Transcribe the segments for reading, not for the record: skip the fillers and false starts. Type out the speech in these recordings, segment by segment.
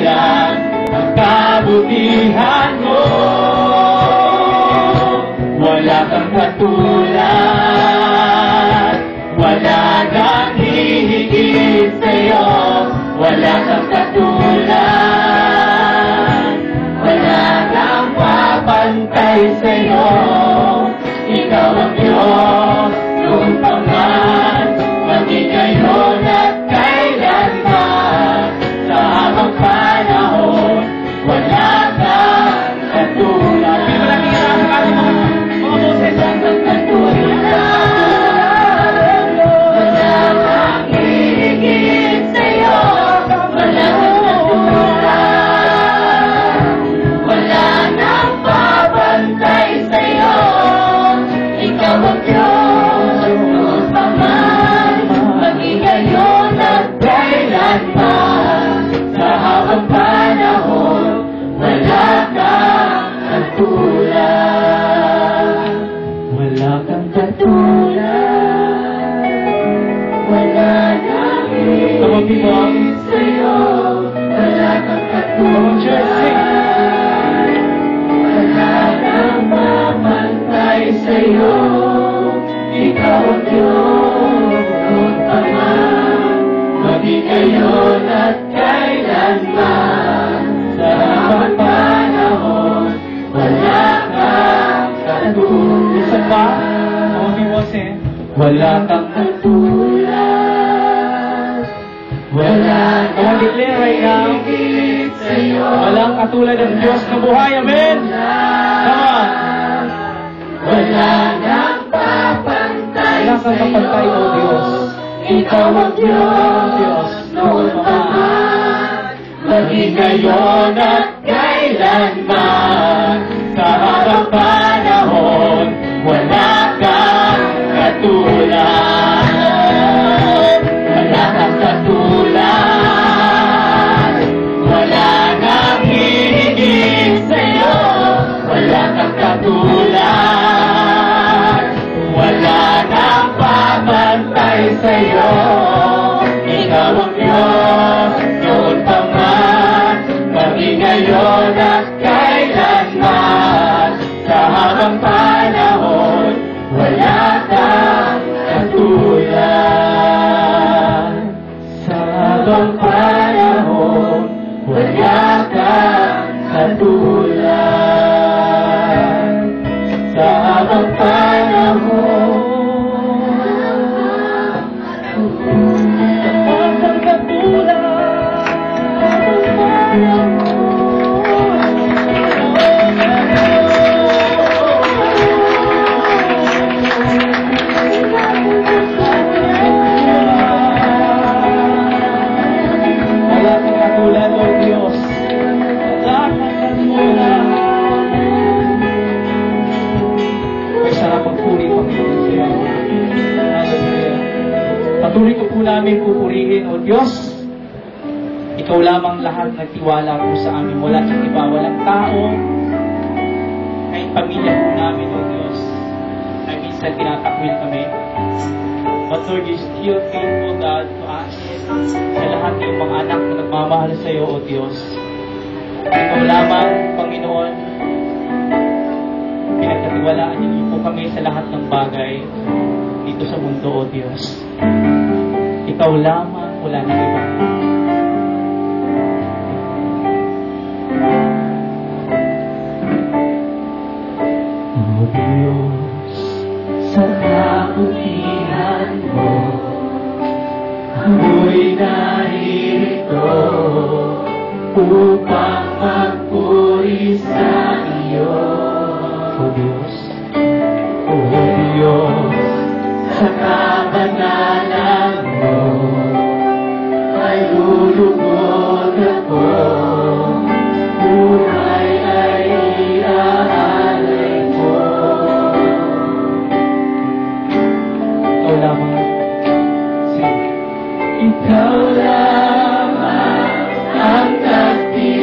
yan ang kabutihan mo. Wala kang katulad, wala nang hihigit sa'yo. Wala kang katulad, wala nang papantay sa'yo. Ikaw ang Diyos, noon pa man, maging ngayon at kailanman. Sa habang panahon, wala kang katulad. Wala kang katulad, wala kang hihigit sa'yo. Wala kang katulad, wala nang babantay sa'yo. Ikaw ang Diyos, noon pa man, maging ngayon at kailanman. Sa habang panahon, wala kang katulad. Wala kang katulad, wala nang hihigit sa'yo. Wala kang katulad, wala nang babantay sa'yo. Ikaw ang Diyos, noon pa man, maging ngayon at kailanman. Sa habang panahon, wala kang katulad. Isa pa, wala kang katulad, wala nang hihigit sa'yo. Walang katulad ng Diyos na buhay. Amen. Come on. Wala nang papantay sa'yo. Wala kang kapantay, O Diyos. Ikaw ang Diyos, noon pa man, maging ngayon at kailanman. Sa habang panahon, wala kang katulad. Wala kang katulad, wala nang hihigit sa'yo. Wala kang katulad, wala nang babantay sa'yo. Ikaw ang Diyos, noon pa man, maging ngayon at kailanman. Sa habang panahon, wala kang katulad. Sa habang panahon, wala kang katulad. Sa habang panahon, walang katulad. Wala kang katulad, O Diyos. Wala kang katulad. May sarap ang puri, Panginoon, sa'yo. Hallelujah. Patuloy ko po namin pupurihin, O Diyos. Ikaw lamang lahat nagtiwala po sa amin. Wala siyang iba, walang tao. Kahit pamilya po namin, O Diyos, na minsan tinatakwil kami. But Lord, you're still faithful, God, to us. Sa lahat ng mga anak na nagmamahal sa iyo, O Diyos. Ikaw lamang, Panginoon, pinagkatiwalaan niyo po kami sa lahat ng bagay dito sa mundo, O Diyos. Ikaw lamang, wala nang iba. O Diyos, sa kabutihan mo, ako'y narito upang magpuri sa iyo. O Diyos, sa kabanalan mo, ay lulugod ako. Buhay ay iaalay mo. Ikaw lamang. Ikaw lamang ang nagtiwala.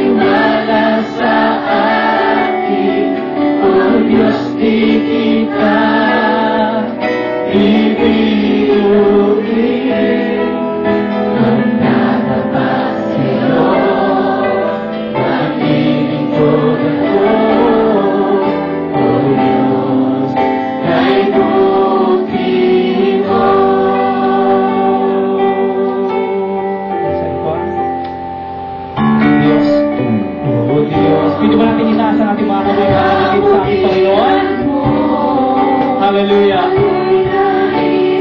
Hallelujah.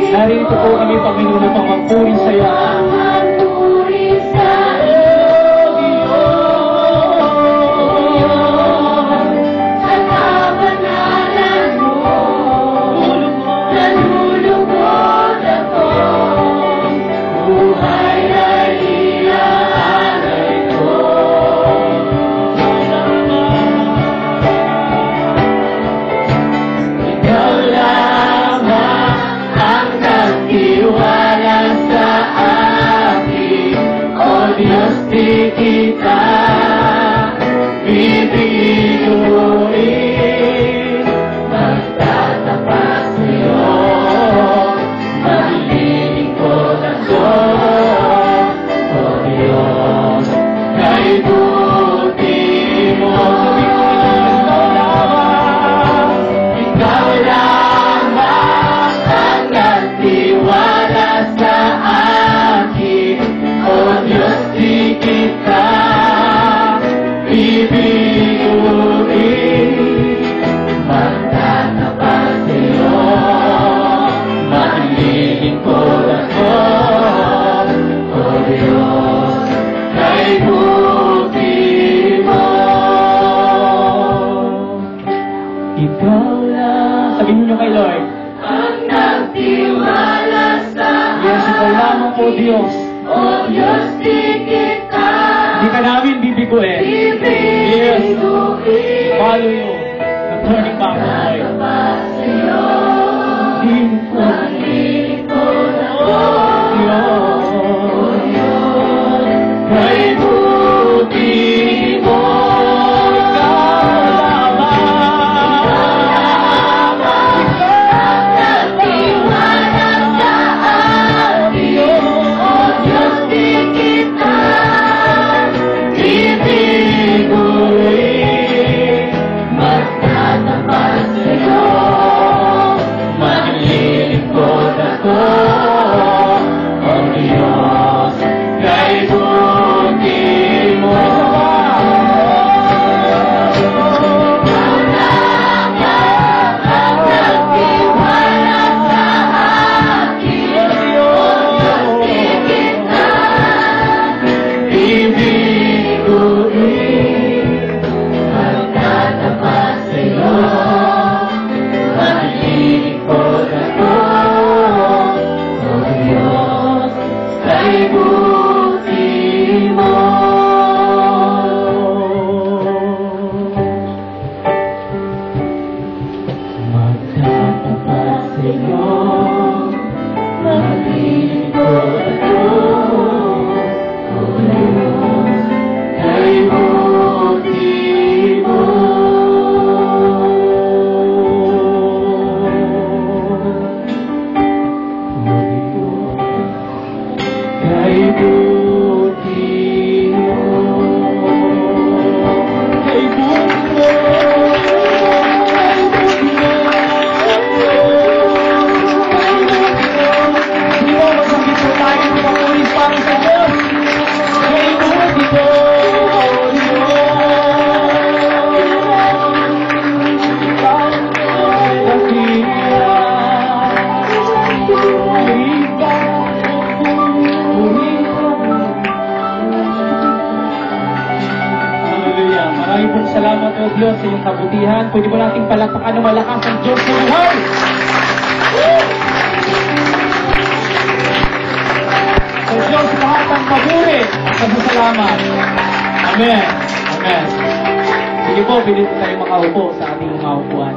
Narito po kami, Panginoon, upang magpuri sa iyo. Kita bibiguin, magtatapat sa'yo, maglilingkod ako, O Diyos, kay buti mo. Ikaw lamang ang nagtiwala sa akin, O Diyos, di kita bibiguin, magtatapat sa'yo, maglilingkod ako, O Diyos, kay buti mo. Ikaw lang. Sabihin niyo kay Lord. Ang nagtiwala sa Yes, ikaw lamang, O Diyos. O Diyos, di kita Hindi ka namin bibiguin. bibiguin, Follow you. The turning back, Lord. magtatapat sa'yo, Lingkod. maglilingkod ako, Diyos. kay buti mo. Ang nagtiwala sa akin, O Diyos, di kita bibiguin, magtatapat sa'yo, maglilingkod ako, O Diyos, kay buti mo. Ikaw lamang ang nagtiwala sa akin, O Diyos, di kita bibiguin, magtatapat sa'yo, maglilingkod ako, O Diyos, kay buti mo. Magtatapat sa'yo, maglilingkod ako, O Diyos, kay buti mo. Kay buti mo. Kay buti mo. Hindi mo masakit po tayo ng mapulis para sa Diyos. Kay buti mo, O Diyos. Ikaw ang dakila. Hallelujah. Maraming pong salamat, O Diyos, sa iyong kabutihan. Pwede mo nating palakpakan ng malakas ang Diyos ng buhay. Sa Diyos, lahat ang paburi at pasasalamat. Amen. Amen. Sige po, bilis po tayo makaupo sa ating mga upuan.